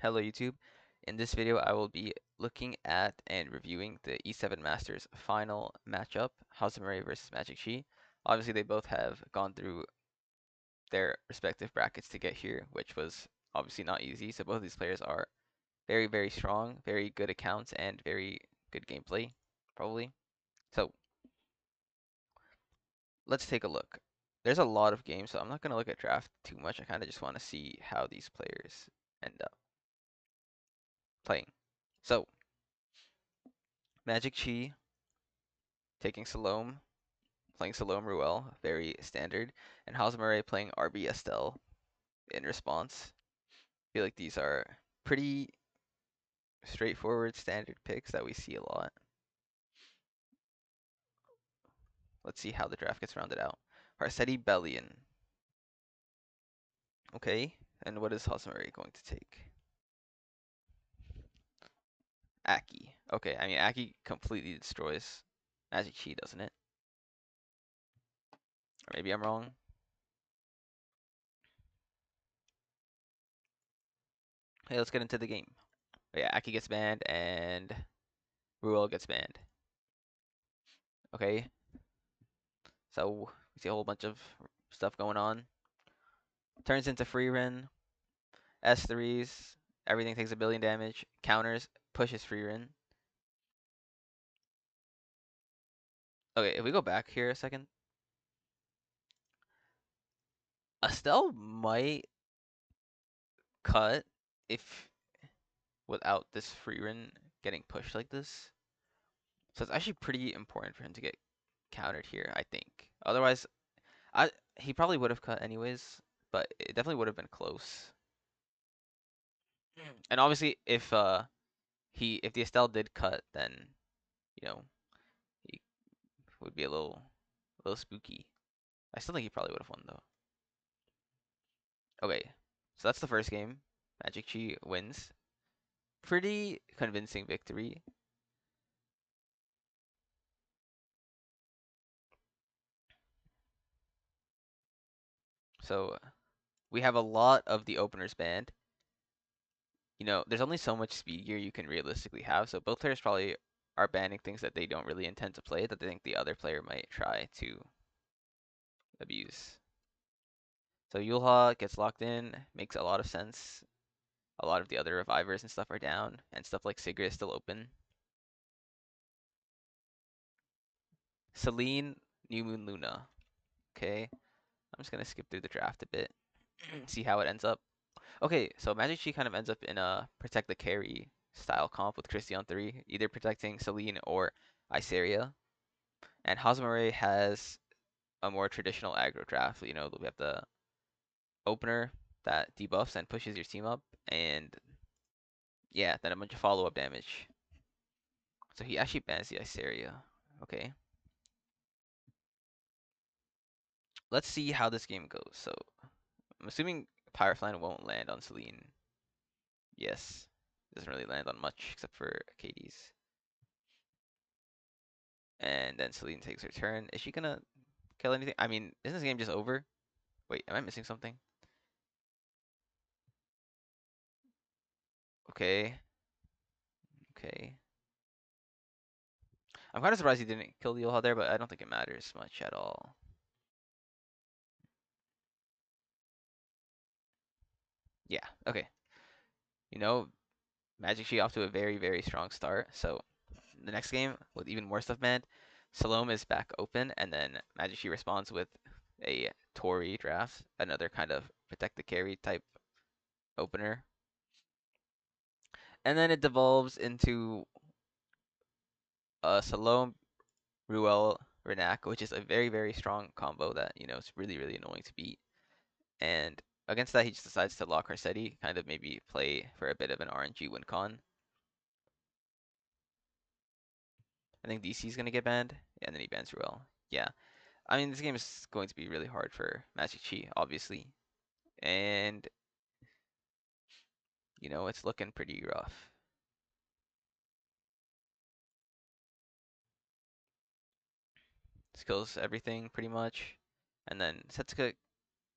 Hello YouTube. In this video I will be looking at and reviewing the E7 Masters final matchup, House of Murray versus Magic Chi. Obviously they both have gone through their respective brackets to get here, which was obviously not easy. So both of these players are very, very strong, very good accounts, and very good gameplay, probably. So let's take a look. There's a lot of games, so I'm not going to look at draft too much. I kind of just want to see how these players end up playing. So Magic Chi taking Salome, playing Salome Ruel, very standard, and House Murray playing RB Estelle in response. I feel like these are pretty straightforward standard picks that we see a lot. Let's see how the draft gets rounded out. Harsetti Bellion. Okay, and what is House Murray going to take? Aki. Okay, I mean Aki completely destroys Magic Chi, doesn't it? Or maybe I'm wrong. Hey, let's get into the game. Oh, yeah, Aki gets banned and Ruel gets banned. Okay, so we see a whole bunch of stuff going on. Turns into free run, S3s, everything takes a billion damage, counters, pushes free run. Okay, if we go back here a second, Estelle might cut if without this free run getting pushed like this. So it's actually pretty important for him to get countered here, I think. Otherwise, I he probably would have cut anyways, but it definitely would have been close. And obviously, if the Estelle did cut, then you know he would be a little spooky. I still think he probably would have won though. Okay, so that's the first game. Magic Chi wins. Pretty convincing victory. So we have a lot of the openers banned. There's only so much speed gear you can realistically have, so both players probably are banning things that they don't really intend to play that they think the other player might try to abuse. So Yulha gets locked in, makes a lot of sense. A lot of the other revivers and stuff are down, and stuff like Sigrid is still open. Celine, New Moon Luna. Okay, I'm just gonna skip through the draft a bit, see how it ends up. Okay, so Magic Chi kind of ends up in a protect the carry style comp with Christie on 3, either protecting Celine or Iseria. And Hazamare has a more traditional aggro draft. We have the opener that debuffs and pushes your team up, and yeah, then a bunch of follow-up damage. So he actually bans the Iseria. Okay. Let's see how this game goes. So I'm assuming Pyroflan won't land on Celine. Yes. Doesn't really land on much except for Katie's. And then Celine takes her turn. Is she gonna kill anything? I mean, isn't this game just over? Wait, am I missing something? Okay. Okay. I'm kind of surprised he didn't kill the Yulha there, but I don't think it matters much at all. Yeah, okay. You know, Magic Chi off to a very, very strong start. So the next game, with even more stuff banned, Salome is back open, and then Magic Chi responds with a Tori draft, another kind of protect the carry type opener. And then it devolves into Salome, Ruel, Renak, which is a very, very strong combo that, is really, really annoying to beat. And against that, he just decides to lock Arcetti, kind of maybe play for a bit of an RNG win con. I think DC is going to get banned, and then he bans Ruel. Yeah, I mean, this game is going to be really hard for Magic Chi, obviously. And, it's looking pretty rough. This kills everything, pretty much. And then Setsuka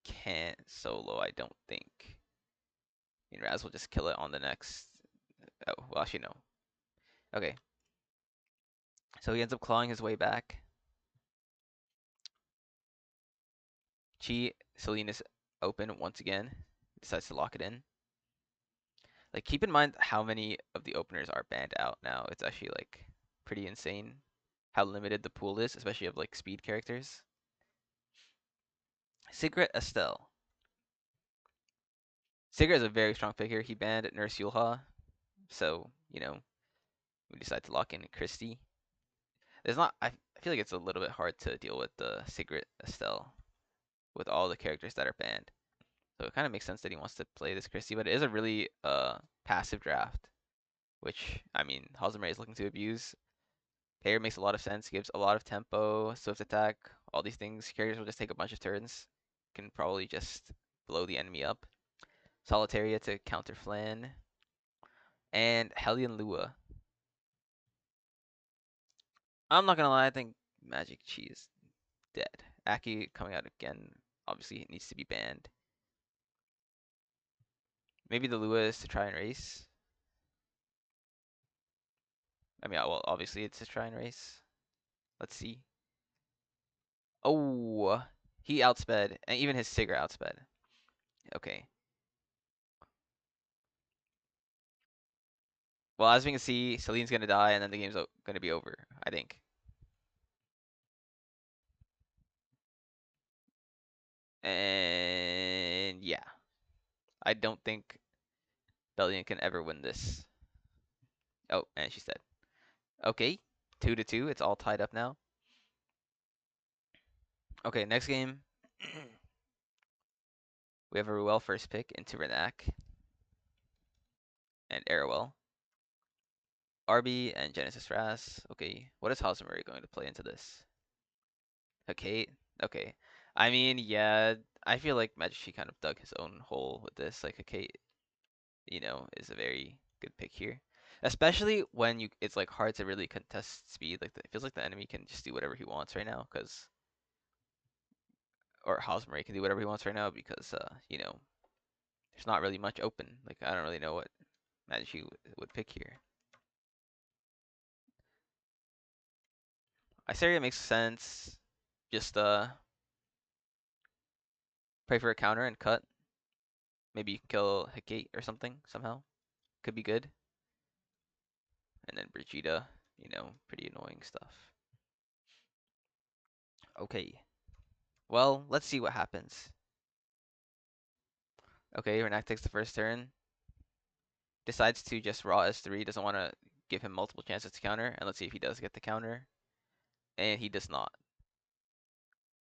can't solo, I don't think. mean, Raz will just kill it on the next. Oh, well, actually, no. Okay. So he ends up clawing his way back. Chi, Celine is open once again. Decides to lock it in. Like, keep in mind how many of the openers are banned out now. It's actually, like, pretty insane how limited the pool is, especially of, like, speed characters. Sigrid Estelle. Sigrid is a very strong pick here. He banned Nurse Yulha, so, we decide to lock in Christie. There's not. I feel like it's a little bit hard to deal with the Sigrid Estelle with all the characters that are banned. So it kind of makes sense that he wants to play this Christie, but it is a really passive draft, which I mean Halzimray is looking to abuse. Pair makes a lot of sense, gives a lot of tempo, swift attack, all these things. Characters will just take a bunch of turns, can probably just blow the enemy up. Solitaria to counter Flan, and Hellion Lua. I'm not gonna lie, I think Magic Chi is dead. Aki coming out again, obviously it needs to be banned. Maybe the Lua is to try and race. I mean, well, obviously it's to try and race. Let's see. Oh, he outsped, and even his Sigurd outsped. Okay. Well, as we can see, Celine's gonna die, and then the game's gonna be over, I think. And yeah, I don't think Bellion can ever win this. Oh, and she's dead. Okay, 2-2. It's all tied up now. Okay, next game. We have a Ruel first pick into Renak and Arowell. Arby and Genesis Ras. Okay, what is Halzimary going to play into this? Okay, okay. I mean, yeah, I feel like Magic kind of dug his own hole with this. Like, okay, is a very good pick here. Especially when it's like hard to really contest speed. Like, it feels like the enemy can just do whatever he wants right now, or Halzimary can do whatever he wants right now because, there's not really much open. Like, I don't really know what Magic would pick here. Iseria makes sense. Just pray for a counter and cut. Maybe you can kill Hecate or something somehow. Could be good. And then Brigida, pretty annoying stuff. Okay. Well, let's see what happens. Okay, Renak takes the first turn. Decides to just raw S3. Doesn't want to give him multiple chances to counter. And let's see if he does get the counter. And he does not.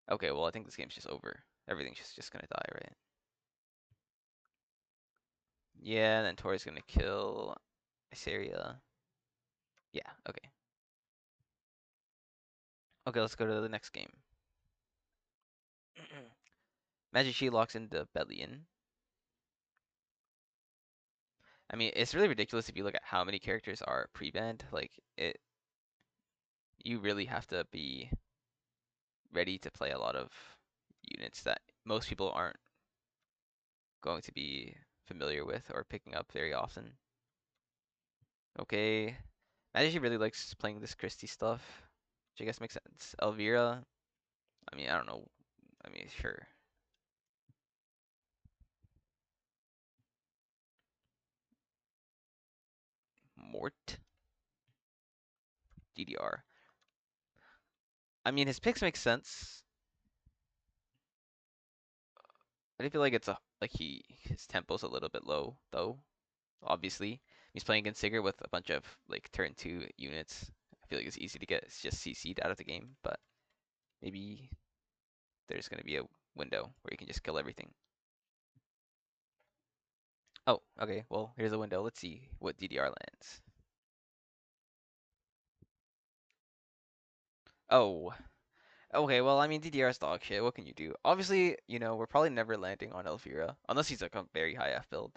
Okay, well, I think this game's just over. Everything's just gonna die, right? Yeah, and then Tori's gonna kill Iseria. Yeah, okay. Okay, let's go to the next game. Magic Shi locks into Bellion. I mean, it's really ridiculous if you look at how many characters are pre-banned. Like, you really have to be ready to play a lot of units that most people aren't going to be familiar with or picking up very often. Okay. Magic Shi really likes playing this Christie stuff, which I guess makes sense. Elvira, I mean, I don't know. I mean, sure. Mort, DDR. I mean, his picks make sense. I feel like his tempo's a little bit low though. Obviously, he's playing against Sigurd with a bunch of like turn 2 units. I feel like it's easy to get just CC'd out of the game, but maybe there's gonna be a window where you can just kill everything. Oh, okay. Well, here's a window. Let's see what DDR lands. Oh, okay. Well, I mean, DDR's dog shit. What can you do? Obviously, we're probably never landing on Elvira unless he's like a very high F build.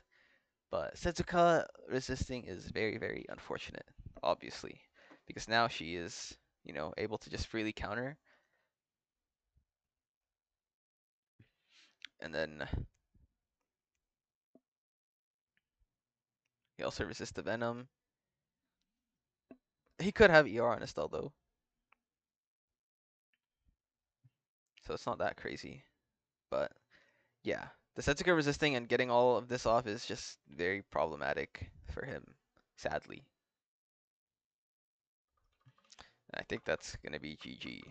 But Setsuka resisting is very, very unfortunate, obviously, because now she is, able to just freely counter. And then He also resists the Venom. He could have ER on Estelle though, so it's not that crazy. But yeah, the Setsuko resisting and getting all of this off is just very problematic for him, sadly. I think that's gonna be GG,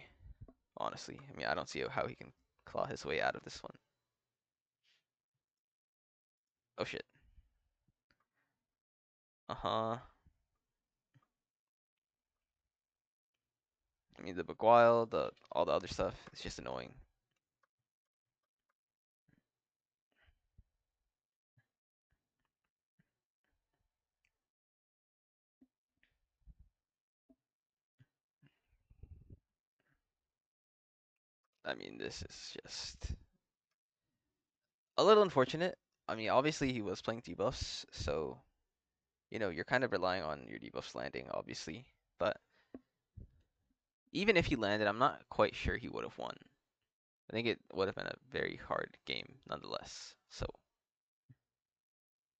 honestly. I mean, I don't see how he can claw his way out of this one. Oh shit. Uh-huh. I mean, the Beguile, all the other stuff, it's just annoying. I mean, this is just a little unfortunate. I mean, obviously he was playing debuffs, so you're kind of relying on your debuffs landing, obviously. But even if he landed, I'm not quite sure he would have won. I think it would have been a very hard game nonetheless. So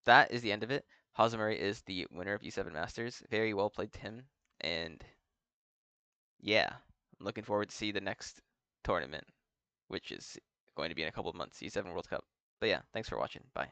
that is the end of it. Hazumari is the winner of E7 Masters. Very well played, Tim. And yeah, I'm looking forward to see the next tournament, which is going to be in a couple of months, E7 World Cup. But yeah, thanks for watching. Bye.